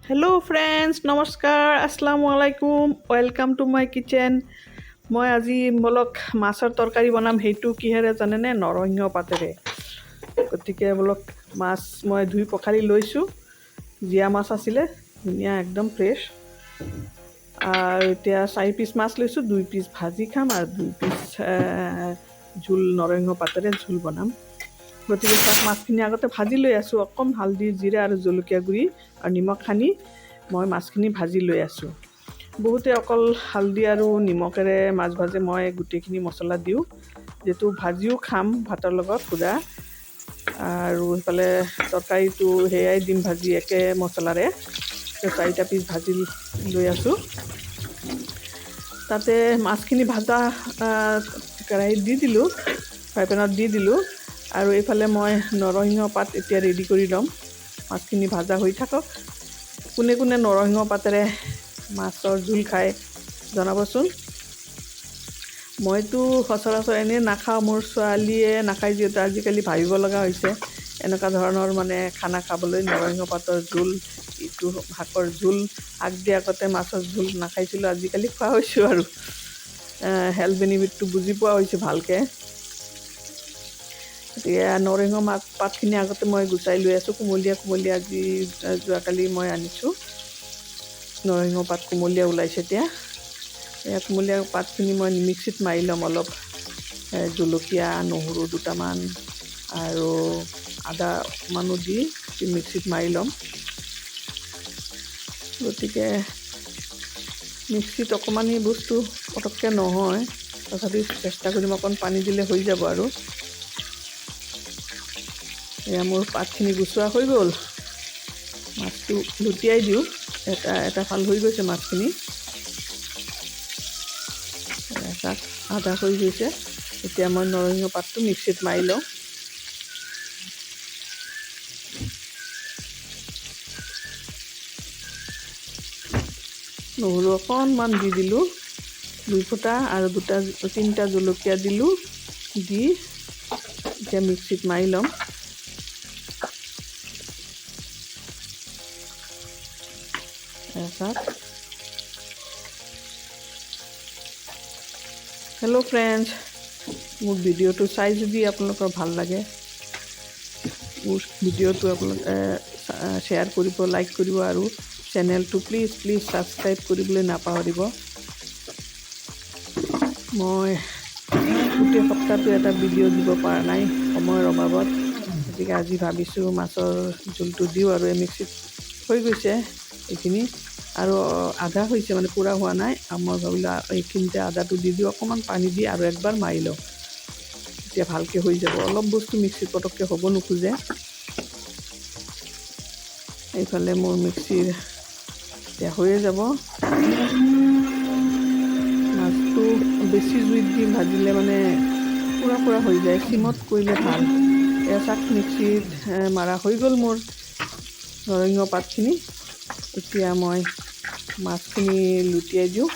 Hello' friends, নমস্কাৰ, আসসালামু আলাইকুম, ৱেলকাম টু মাই কিচেন। মই আজি বলক মাছৰ তৰকাৰী বনাম। সেইটো কিহেৰে জানেনে? নৰসিংহ পাতেৰে। গতিকে বলক মাছ মই ধুই পখালি লৈছোঁ। জীয়া মাছ আছিলে, ধুনীয়া একদম ফ্ৰেছ। আৰু এতিয়া 4 পিচ মাছ লৈছোঁ, 2 পিচ ভাজি খাম আৰু 2 পিচ জোল, নৰসিংহ পাতেৰে জোল বনাম। গতিকে তাক মাছখিনি আগতে ভাজি লৈ আছোঁ। অকণ হালধি, জিৰা আৰু জলকীয়া গুড়ি আৰু নিমখ সানি মই মাছখিনি ভাজি লৈ আছোঁ। বহুতে অকল হালধি আৰু নিমখেৰে মাছ ভাজে, মই গোটেইখিনি মছলা দিওঁ, যিহেতু ভাজিও খাম ভাতৰ লগত সুদা। আৰু সেইফালে তৰকাৰীটো সেয়াই দিম ভাজি, একে মছলাৰে। 4টা পিচ ভাজি লৈ আছোঁ। তাতে মাছখিনি ভাজা কেৰাহীত দি দিলোঁ, ফ্ৰাই পেনত দি দিলোঁ। আৰু এইফালে মই নৰসিংহ পাত এতিয়া ৰেডি কৰি ল'ম। মাছখিনি ভাজা হৈ থাকক। কোনে কোনে নৰসিংহ পাতেৰে মাছৰ জোল খায় জনাবচোন। মইতো সচৰাচৰ এনেই নাখাওঁ, মোৰ ছোৱালীয়ে নাখায়, যিহেতু আজিকালি ভাবিব লগা হৈছে এনেকুৱা ধৰণৰ খানা খাবলৈ। নৰসিংহ পাতৰ জোল, ইটো শাকৰ জোল, আগদি আগতে মাছৰ জোল নাখাইছিলোঁ, আজিকালি খোৱা হৈছোঁ আৰু হেল্থ বেনিফিটটো বুজি পোৱা হৈছোঁ ভালকৈ। গতিকে নৰসিংহ পাতখিনি আগতে মই গুচাই লৈ আছোঁ, কুমলীয়া আজি যোৱাকালি মই আনিছোঁ। নৰসিংহ পাত কুমলীয়া ওলাইছে এতিয়া। কুমলীয়া পাতখিনি মই মিক্সিত মাৰি ল'ম। অলপ জলকীয়া, নহৰু দুটামান আৰু আদা অকণমানো দি মিক্সিত মাৰি ল'ম। গতিকে মিক্সিত অকণমান এই বস্তু পটককৈ নহয়, তথাপি চেষ্টা কৰিম, অকণ পানী দিলে হৈ যাব। আৰু এয়া মোৰ পাতখিনি গুচোৱা হৈ গ'ল। মাছটো লুটিয়াই দিওঁ, এটা ফাল হৈ গৈছে মাছখিনি। তাত আধা হৈ গৈছে। এতিয়া মই নৰসিংহ পাতটো মিক্সিত মাৰি লওঁ। নহৰু অকণমান দি দিলোঁ, 2 ফুটা, আৰু 3টা জলকীয়া দিলোঁ। দি এতিয়া মিক্সিত মাৰি ল'ম। হেল্ল' ফ্ৰেণ্ডছ, মোৰ ভিডিঅ'টো চাই যদি আপোনালোকৰ ভাল লাগে, মোৰ ভিডিঅ'টো আপোনালোকে শ্বেয়াৰ কৰিব, লাইক কৰিব, আৰু চেনেলটো প্লিজ ছাবস্ক্ৰাইব কৰিবলৈ নাপাহৰিব। মই গোটেই সপ্তাহটো এটা ভিডিঅ' দিব পৰা নাই সময়ৰ অভাৱত। গতিকে আজি ভাবিছোঁ মাছৰ জোলটো দিওঁ, আৰু মিক্সিত হৈ গৈছে এইখিনি, আৰু আধা হৈছে, পূৰা হোৱা নাই। মই ভাবিলোঁ এইখিনিতে আদাটো দি দিওঁ, অকণমান পানী দি আৰু একবাৰ মাৰি লওঁ, তেতিয়া ভালকৈ হৈ যাব। অলপ বস্তু মিক্সিত পটককৈ হ'ব নোখোজে। এইফালে মোৰ মিক্সিৰ এতিয়া হৈয়ে যাব। মাছটো বেছি জুইত দি ভাজিলে পুৰা হৈ যায়, চিমত কৰিলে ভাল। চাক মিক্সিত মাৰা হৈ গ'ল মোৰ নৰসিংহ পাতখিনি। এতিয়া মই মাছখিনি লুটিয়াই দিওঁ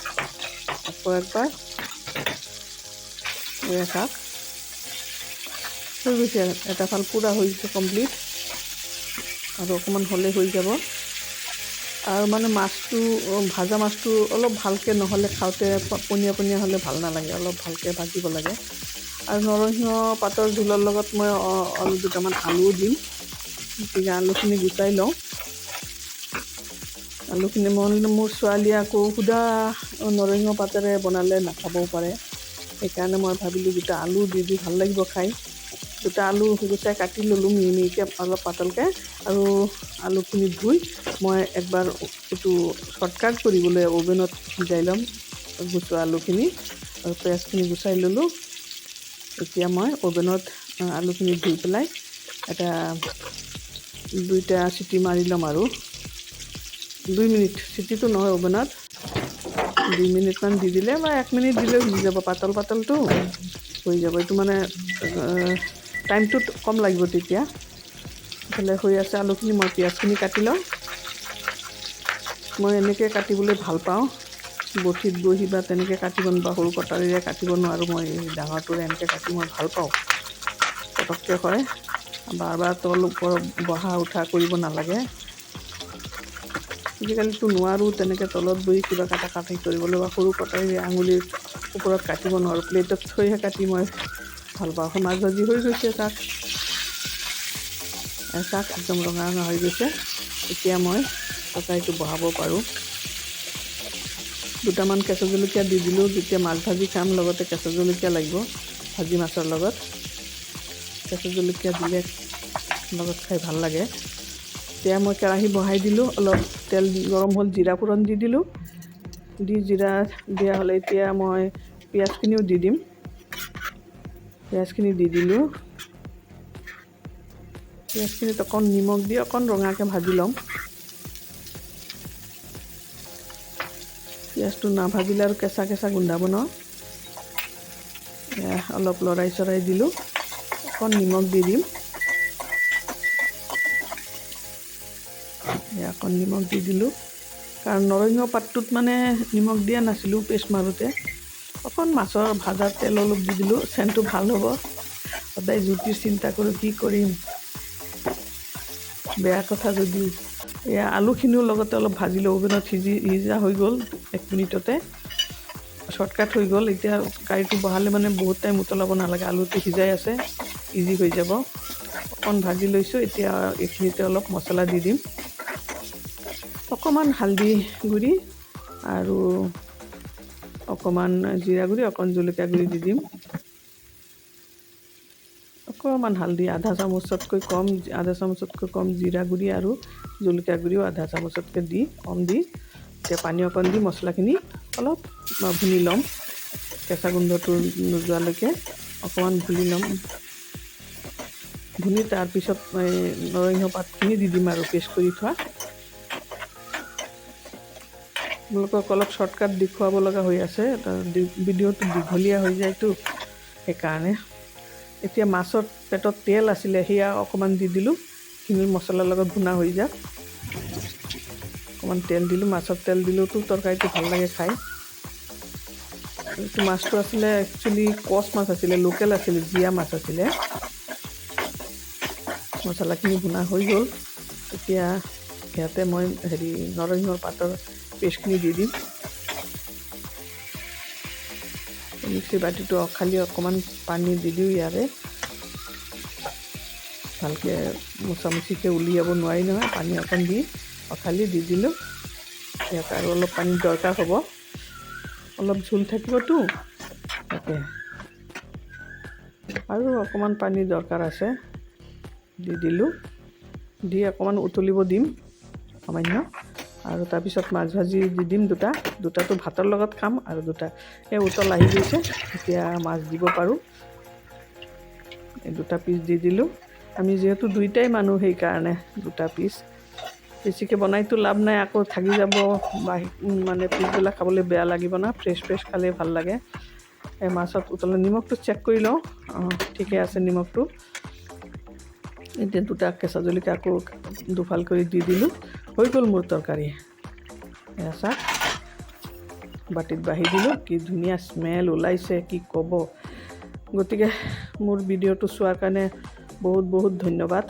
আকৌ একবাৰ। চাওক হৈ গৈছে, এটা ফাল পূৰা হৈছে কমপ্লিট, আৰু অকণমান হ'লে হৈ যাব। আৰু মাছটো, ভাজা মাছটো অলপ ভালকৈ নহ'লে খাওঁতে পনীয়া হ'লে ভাল নালাগে, অলপ ভালকৈ ভাজিব লাগে। আৰু নৰসিংহ পাতৰ জোলৰ লগত মই দুটামান আলুও দিম। গতিকে আলুখিনি গুচাই লওঁ। আলুখিনি মোৰ ছোৱালীয়ে আকৌ সুদা নৰসিংহ পাতেৰে বনালে নাখাবও পাৰে, সেইকাৰণে মই ভাবিলোঁ 2টা আলু দি ভাল লাগিব খাই। 2টা আলু গুচাই কাটি ল'লোঁ মিহিকৈ, অলপ পাতলকৈ। আৰু আলুখিনি ধুই মই একবাৰ এইটো শ্বৰ্টকাট কৰিবলৈ অ'ভেনত সিজাই ল'ম গুচোৱা আলুখিনি, আৰু পিঁয়াজখিনি গুচাই ল'লোঁ। এতিয়া মই অ'ভেনত আলুখিনি ধুই পেলাই 2টা চিটি মাৰি ল'ম, আৰু 2 মিনিট, চিটিটো নহয় অ'ভেনত 2 মিনিটমান দি দিলে, বা 1 মিনিট দিলেও সিজি যাব, পাতলটো হৈ যাব। এইটো টাইমটো কম লাগিব তেতিয়া। ইফালে হৈ আছে আলুখিনি, মই পিঁয়াজখিনি কাটি লওঁ। মই এনেকৈ কাটিবলৈ ভাল পাওঁ, বটিত বহি বা তেনেকৈ কাটিব, বা সৰু কটাৰীৰে কাটিব নোৱাৰোঁ। মই ডাঙৰটোৰে এনেকৈ কাটি মই ভাল পাওঁ, পটককৈ হয়। বাৰ তল ওপৰ বহা উঠা কৰিব নালাগে। আজিকালিতো নোৱাৰোঁ তেনেকৈ তলত বহি কিবা কাটি কৰিবলৈ বা সৰু কটাৰীৰে আঙুলিৰ ওপৰত কাটিব নোৱাৰোঁ, প্লেটত থৈহে কাটি মই ভাল পাওঁ। মাছ ভাজি হৈ গৈছে, চাক একদম ৰঙা ৰঙা হৈ গৈছে। এতিয়া মই তৰকাৰীটো বহাব পাৰোঁ। দুটামান কেঁচা জলকীয়া দি দিলোঁ, যেতিয়া মাছ ভাজি খাম লগতে কেঁচা জলকীয়া লাগিব ভাজি মাছৰ লগত। কেঁচা জলকীয়া দিলে লগত খাই ভাল লাগে। এতিয়া মই কেৰাহী বহাই দিলোঁ, অলপ তেল গৰম হ'ল, জিৰা ফোৰণ দি দিলোঁ। জিৰা দিয়া হ'লে এতিয়া মই পিঁয়াজখিনিও দি দিম। পিঁয়াজখিনি দি দিলোঁ। পিঁয়াজখিনিত অকণ নিমখ দি অকণ ৰঙাকৈ ভাজি ল'ম। পিঁয়াজটো নাভাজিলে আৰু কেঁচা কেঁচা গোন্ধাব ন। অলপ লৰাই চৰাই দিলোঁ, অকণ নিমখ দি দিম। অকণ নিমখ দি দিলোঁ, কাৰণ নৰসিংহ পাতটোত মানে নিমখ দিয়া নাছিলোঁ পেষ্ট মাৰোঁতে। অকণ মাছৰ ভাজাৰ তেল অলপ দি দিলোঁ, চেণ্টটো ভাল হ'ব। সদায় জুতিৰ চিন্তা কৰোঁ, কি কৰিম, বেয়া কথা যদিও। আলুখিনিও লগতে অলপ ভাজি লওঁ, অভেনত সিজা হৈ গ'ল 1 মিনিটতে, শ্বৰ্টকাট হৈ গ'ল। এতিয়া কাৰীটো বহালে মানে বহুত টাইম উতলাব নালাগে, আলুটো সিজাই আছে, ইজি হৈ যাব। অকণ ভাজি লৈছোঁ। এতিয়া এইখিনিতে অলপ মছলা দি দিম, অকণমান হালধি গুড়ি আৰু অকণমান জিৰা গুড়ি, অকণ জলকীয়া গুড়ি দি দিম। অকণমান হালধি আধা চামুচতকৈ কম জিৰা গুড়ি আৰু জলকীয়া গুড়িও আধা চামুচতকৈ কম দি এতিয়া পানী অকণ দি মছলাখিনি অলপ ভুনি ল'ম, কেঁচা গোন্ধটো নোযোৱালৈকে অকণমান ভুনি ল'ম। ভুনি তাৰপিছত নৰসিংহ পাতখিনি দি দিম আৰু পেষ্ট কৰি থোৱা। আপোনালোকক অলপ শ্বৰ্টকাট দেখুৱাব লগা হৈ আছে, ভিডিঅ'টো দীঘলীয়া হৈ যায়তো, সেইকাৰণে। এতিয়া মাছৰ পেটত তেল আছিলে, সেয়া অকণমান দি দিলোঁ, সেইখিনি মছলাৰ লগত ভুনা হৈ যাওক। অকণমান তেল দিলোঁ, মাছৰ তেল দিলেওতো তৰকাৰীটো ভাল লাগে খাই। এইটো মাছটো আছিলে একচুৱেলি কচ মাছ আছিলে, লোকেল আছিলে, জীয়া মাছ আছিলে। মছলাখিনি ভুনা হৈ গ'ল। এতিয়া ইয়াতে মই নৰসিংহৰ পাতৰ পেষ্টখিনি দি দিম। মিক্সি বাতিটো খালি অকণমান পানী দি দিওঁ ইয়াৰে, ভালকৈ মোচামুচিকৈ উলিয়াব নোৱাৰি নহয়, পানী অকণ দি খালি দি দিলোঁ। ইয়াত আৰু অলপ পানী দৰকাৰ হ'ব, অলপ ঝোল থাকিবতো, তাকে আৰু অকণমান পানী দৰকাৰ আছে, দি দিলোঁ। দি অকণমান উতলিব দিম সামান্য, আৰু তাৰপিছত মাছ ভাজি দি দিম দুটাটো ভাতৰ লগত খাম, আৰু দুটা উতল আহি গৈছে, এতিয়া মাছ দিব পাৰোঁ। এই 2টা পিচ দি দিলোঁ। আমি যিহেতু 2টাই মানুহ, সেইকাৰণে 2টা পিচ। বেছিকৈ বনাইতো লাভ নাই, আকৌ থাকি যাব বা মানে পিছবিলাক খাবলৈ বেয়া লাগিব না, ফ্ৰেছ খালে ভাল লাগে। মাছত উতলা নিমখটো চেক কৰি লওঁ, ঠিকে আছে নিমখটো। এতিয়া 2টা কেঁচা জলকীয়া আকৌ দুফাল কৰি দি দিলোঁ, হৈ গ'ল মোৰ তৰকাৰী। চাওক, বাতিত বাঢ়ি দিলোঁ, কি ধুনীয়া স্মেল ওলাইছে, কি ক'ব। গতিকে মোৰ ভিডিঅ'টো চোৱাৰ কাৰণে বহুত বহুত ধন্যবাদ।